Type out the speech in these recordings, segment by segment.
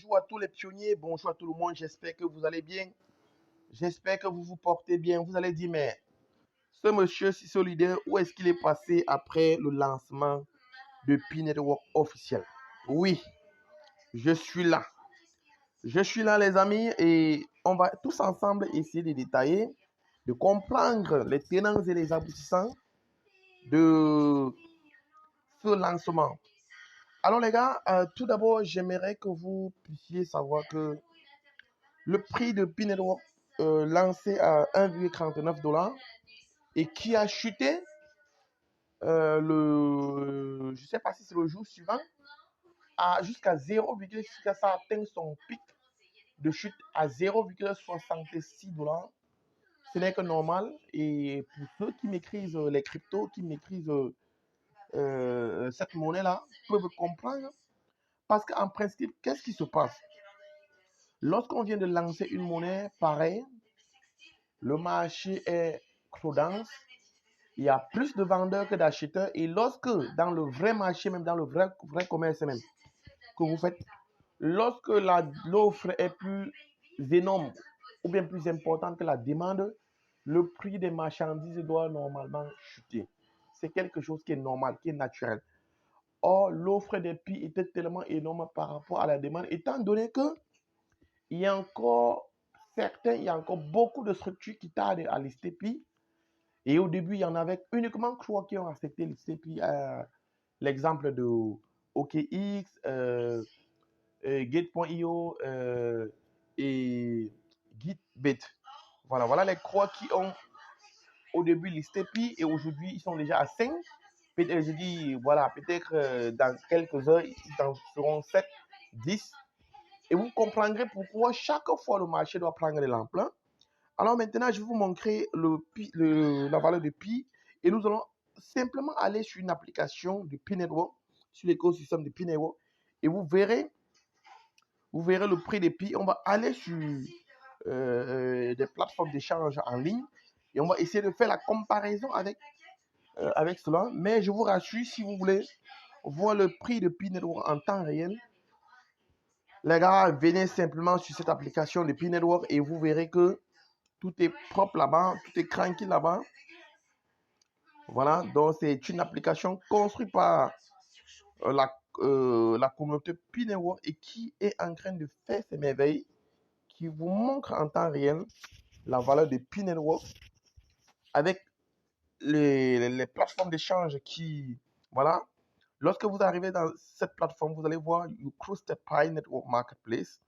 Bonjour à tous les pionniers, bonjour à tout le monde, j'espère que vous allez bien, j'espère que vous vous portez bien. Vous allez dire, mais ce monsieur si solidaire, où est-ce qu'il est passé après le lancement de P-Network officiel? Oui, je suis là. Je suis là les amis et on va tous ensemble essayer de détailler, de comprendre les tenants et les aboutissants de ce lancement. Alors les gars, tout d'abord, j'aimerais que vous puissiez savoir que le prix de P-Network lancé à 1,39 $ et qui a chuté je ne sais pas si c'est le jour suivant, jusqu'à 0,6, ça a atteint son pic de chute à 0,66 $. Ce n'est que normal. Et pour ceux qui maîtrisent les cryptos, qui maîtrisent cette monnaie-là, peuvent comprendre. Parce qu'en principe, qu'est-ce qui se passe? Lorsqu'on vient de lancer une monnaie pareille, le marché est trop dense. Il y a plus de vendeurs que d'acheteurs. Et lorsque, dans le vrai marché, même dans le vrai commerce même, que vous faites, lorsque l'offre est plus énorme ou bien plus importante que la demande, le prix des marchandises doit normalement chuter. C'est quelque chose qui est normal, qui est naturel. Or, l'offre des prix était tellement énorme par rapport à la demande, étant donné que il y a encore beaucoup de structures qui tardent à lister PI. Et au début, il y en avait uniquement 3 qui ont accepté lister PI. L'exemple de OKX, Gate.io et Gitbit. Voilà les 3 qui ont au début listé PI et aujourd'hui, ils sont déjà à 5. Peut-être, je dis, voilà, peut-être dans quelques heures, ils en seront 7, 10. Et vous comprendrez pourquoi chaque fois le marché doit prendre de l'ampleur. Alors maintenant, je vais vous montrer la valeur de Pi et nous allons simplement aller sur une application de P-Network, sur l'écosystème de P-Network et vous verrez le prix des Pi. On va aller sur des plateformes d'échange en ligne et on va essayer de faire la comparaison avec cela. Mais je vous rassure, si vous voulez voir le prix de P-Network en temps réel, les gars, venez simplement sur cette application de P-Network et vous verrez que tout est propre là-bas, tout est tranquille là-bas. Voilà, donc c'est une application construite par la communauté P-Network et qui est en train de faire ses merveilles, qui vous montre en temps réel la valeur de P-Network avec les plateformes d'échange qui, voilà. Lorsque vous arrivez dans cette plateforme, vous allez voir You Cross the Pi Network Marketplace.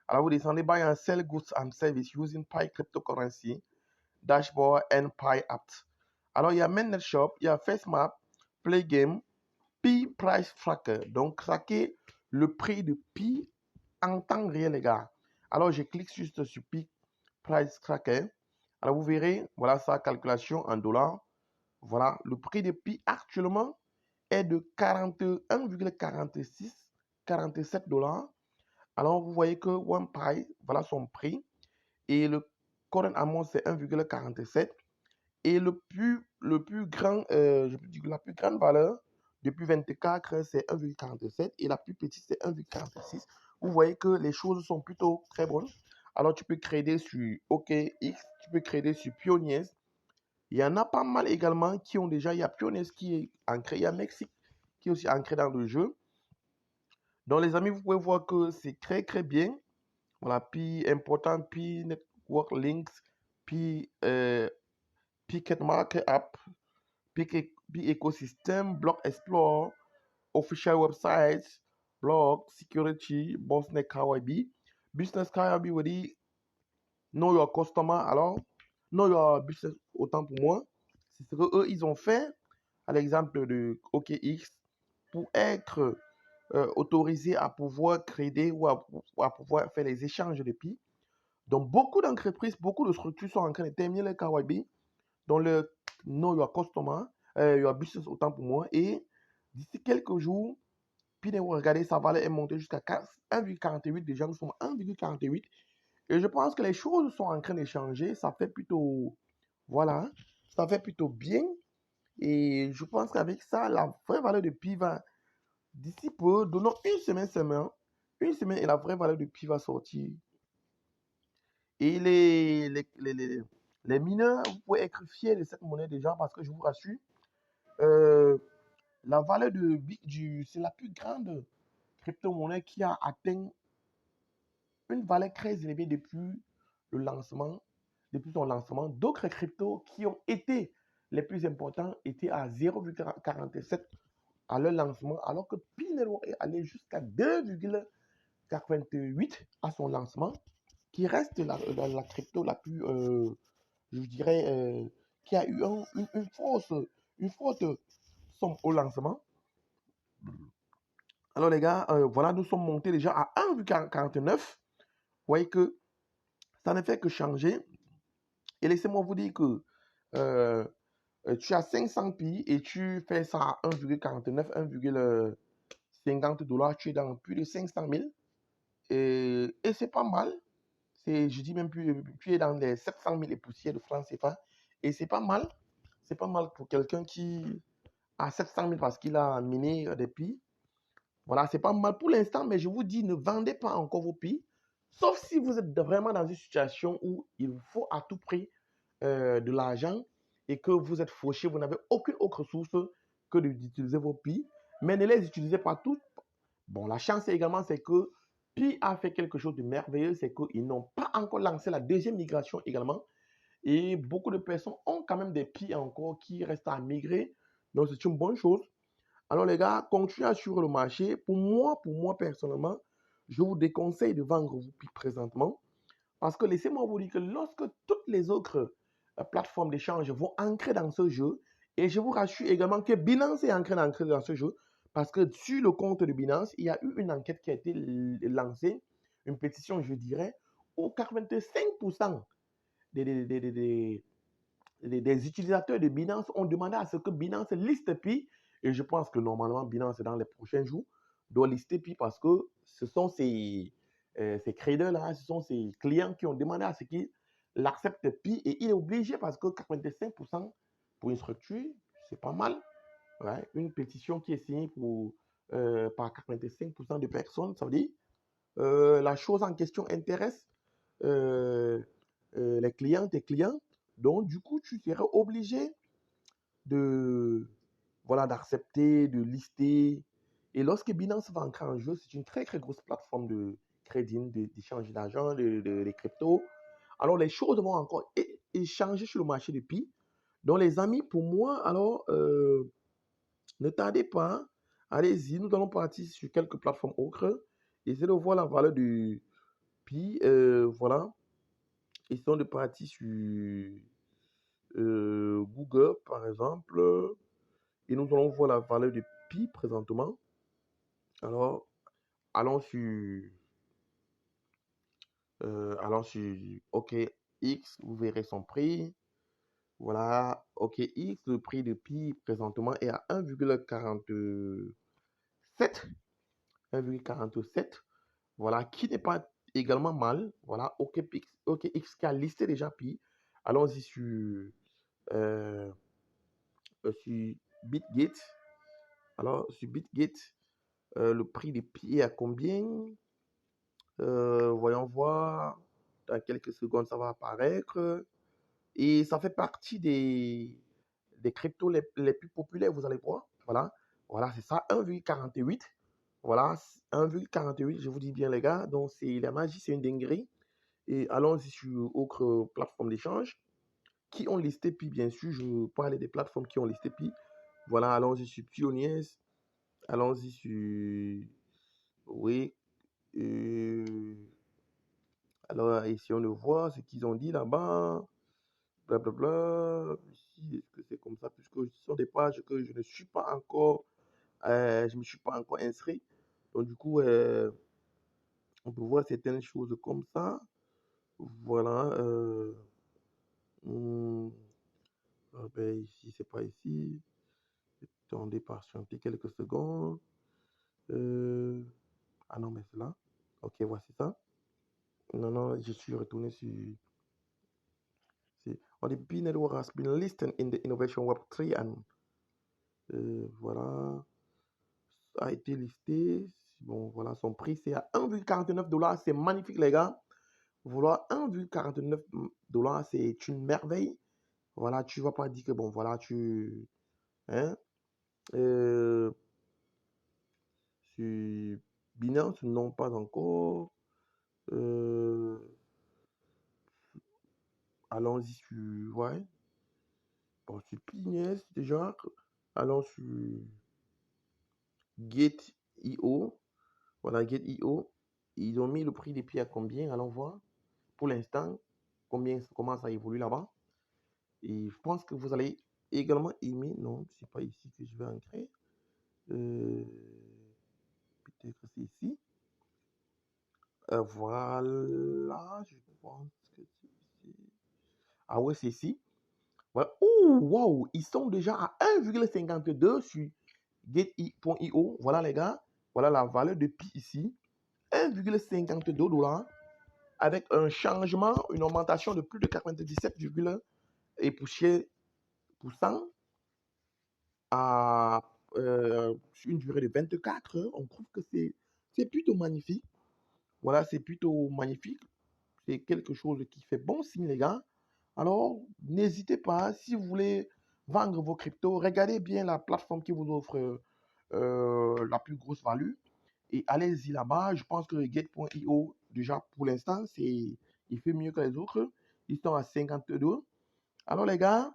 Alors, vous descendez Buy and Sell Goods and Services using Pi Cryptocurrency, Dashboard and Pi Apps. Alors, il y a Mainnet Shop, il y a FaceMap, Play Game, Pi Price Tracker. Donc, traquer le prix de Pi en temps réel, les gars. Alors, je clique juste sur Pi Price Tracker. Alors, vous verrez, voilà sa calculation en dollars. Voilà, le prix de Pi actuellement est de 41,46, 47 $. Alors, vous voyez que OnePi, voilà son prix. Et le current amount, c'est 1,47. Et la plus grande valeur depuis 24 c'est 1,47 et la plus petite, c'est 1,46. Vous voyez que les choses sont plutôt très bonnes. Alors, tu peux créer sur OKX, tu peux créer sur Pioneers. Il y en a pas mal également qui ont déjà, il y a Pioneers qui est ancré, il y a Mexique qui est aussi ancré dans le jeu. Donc, les amis, vous pouvez voir que c'est très, très bien. Voilà, Pi important, Pi Network Links, Pi Picket Market App, Pi Ecosystem, Block Explorer, Official Websites, Blog, Security, Business KYB. Business KYB veut dire Know Your Customer. Alors, Know Your Business, autant pour moi, c'est ce qu'eux, ils ont fait, à l'exemple de OKX, pour être autorisé à pouvoir créer ou à pouvoir faire les échanges de Pi. Donc, beaucoup d'entreprises, beaucoup de structures sont en train de terminer le KYB dans le Know Your Customer, Your Business, autant pour moi. Et d'ici quelques jours, puis regardez, sa valeur est montée jusqu'à 1,48. Déjà, nous sommes à 1,48. Et je pense que les choses sont en train de changer. Ça fait plutôt, voilà, ça fait plutôt bien. Et je pense qu'avec ça, la vraie valeur de Pi va, d'ici peu, donnons une semaine seulement, une semaine et la vraie valeur du Pi va sortir. Et les mineurs, vous pouvez être fiers de cette monnaie déjà parce que je vous rassure, euh, la valeur c'est la plus grande crypto-monnaie qui a atteint une valeur très élevée le lancement, depuis son lancement. D'autres cryptos qui ont été les plus importants étaient à 0,47 à leur lancement, alors que Pi Network est allé jusqu'à 2,88 à son lancement, qui reste la crypto la plus, je dirais, qui a eu une forte somme au lancement. Alors les gars, voilà, nous sommes montés déjà à 1,49. Vous voyez que ça ne fait que changer. Et laissez-moi vous dire que euh, tu as 500 pi et tu fais ça à 1,49, 1,50 $, tu es dans plus de 500 000. Et c'est pas mal. Je dis même plus, tu es dans les 700 000 et poussières de francs CFA. Et c'est pas mal. C'est pas mal pour quelqu'un qui a 700 000 parce qu'il a miné des pi. Voilà, c'est pas mal pour l'instant, mais je vous dis, ne vendez pas encore vos pi. Sauf si vous êtes vraiment dans une situation où il vous faut à tout prix de l'argent et que vous êtes fauché, vous n'avez aucune autre source que d'utiliser vos pi. Mais ne les utilisez pas toutes. Bon, la chance également, c'est que Pi a fait quelque chose de merveilleux, c'est qu'ils n'ont pas encore lancé la deuxième migration également. Et beaucoup de personnes ont quand même des Pi encore qui restent à migrer. Donc, c'est une bonne chose. Alors, les gars, continuez à suivre le marché. Pour moi personnellement, je vous déconseille de vendre vos Pi présentement. Parce que laissez-moi vous dire que lorsque toutes les autres plateformes d'échange vont ancrer dans ce jeu, et je vous rassure également que Binance est ancré dans ce jeu, parce que sur le compte de Binance, il y a eu une enquête qui a été lancée, une pétition, je dirais, où 85% des, des, des, des, des utilisateurs de Binance ont demandé à ce que Binance liste Pi, et je pense que normalement Binance dans les prochains jours doit lister Pi parce que ce sont ces traders-là, ce sont ces clients qui ont demandé à ce qu'il accepte Pi et il est obligé parce que 85% pour une structure, c'est pas mal. Ouais, une pétition qui est signée par 85% de personnes, ça veut dire la chose en question intéresse euh, les clients, tes clients. Donc, du coup, tu seras obligé de, voilà, d'accepter, de lister. Et lorsque Binance va entrer en jeu, c'est une très, très grosse plateforme de crédit, d'échange d'argent, de crypto. Alors, les choses vont encore échanger sur le marché de Pi. Donc, les amis, pour moi, alors, ne tardez pas. Allez-y, nous allons partir sur quelques plateformes autres. Essayez de voir la valeur du Pi. Voilà. Essayons de partir sur Google, par exemple. Et nous allons voir la valeur de Pi présentement. Alors, allons sur, allons sur OKX, vous verrez son prix. Voilà, OKX, le prix de Pi présentement est à 1,47. 1,47. Voilà, qui n'est pas également mal. Voilà, OKX qui a listé déjà Pi. Allons-y euh, sur BitGate. Alors, sur BitGate, le prix des Pi est à combien? Voyons voir. Dans quelques secondes, ça va apparaître. Et ça fait partie des cryptos les plus populaires, vous allez voir. Voilà, voilà, c'est ça, 1,48. Voilà, 1,48, je vous dis bien les gars. Donc, c'est la magie, c'est une dinguerie. Et allons-y sur autre plateforme d'échange qui ont listé Pi, bien sûr. Je parle des plateformes qui ont listé Pi. Voilà, allons-y sur Pioneers. Allons-y sur... Oui. euh, Alors, essayons de voir ce qu'ils ont dit là-bas. Blablabla. Ici, est-ce que c'est comme ça? Puisque ce sont des pages que je ne suis pas encore... je ne me suis pas encore inscrit. Donc, du coup, on peut voir certaines choses comme ça. Voilà. Hmm, ben, ici, c'est pas ici. Attendez, patientez quelques secondes. Euh, ah non, mais c'est là. Ok, voici ça. Non, non, je suis retourné sur... On dit Pi Network has been listed in the Innovation Web 3 and voilà, a été listé Bon, voilà, son prix, c'est à 1,49 $. C'est magnifique, les gars. Voilà, 1,49 $, c'est une merveille. Voilà, tu vas pas dire que, bon, voilà, hein, euh, sur Binance, non, pas encore. Euh, allons-y sur, ouais, bon, sur Pines, déjà. Allons sur Gate.io. Voilà, Gate.io. Ils ont mis le prix des pieds à combien? Allons voir. Pour l'instant, comment ça évolue là-bas. Et je pense que vous allez également aimer. Non, c'est pas ici que je vais entrer. Peut-être que c'est ici. Voilà, je pense que c'est ici. Ah ouais, c'est ici. Voilà. Ouh, wow, ils sont déjà à 1,52 sur Gate.io. Voilà, les gars. Voilà la valeur de pi ici. 1,52 $ avec un changement, une augmentation de plus de 97,1% à une durée de 24 heures. On trouve que c'est plutôt magnifique. Voilà, c'est plutôt magnifique. C'est quelque chose qui fait bon signe, les gars. Alors, n'hésitez pas, si vous voulez vendre vos cryptos, regardez bien la plateforme qui vous offre la plus grosse value et allez-y là-bas. Je pense que Gate.io, déjà pour l'instant, il fait mieux que les autres. Ils sont à 52. Alors, les gars,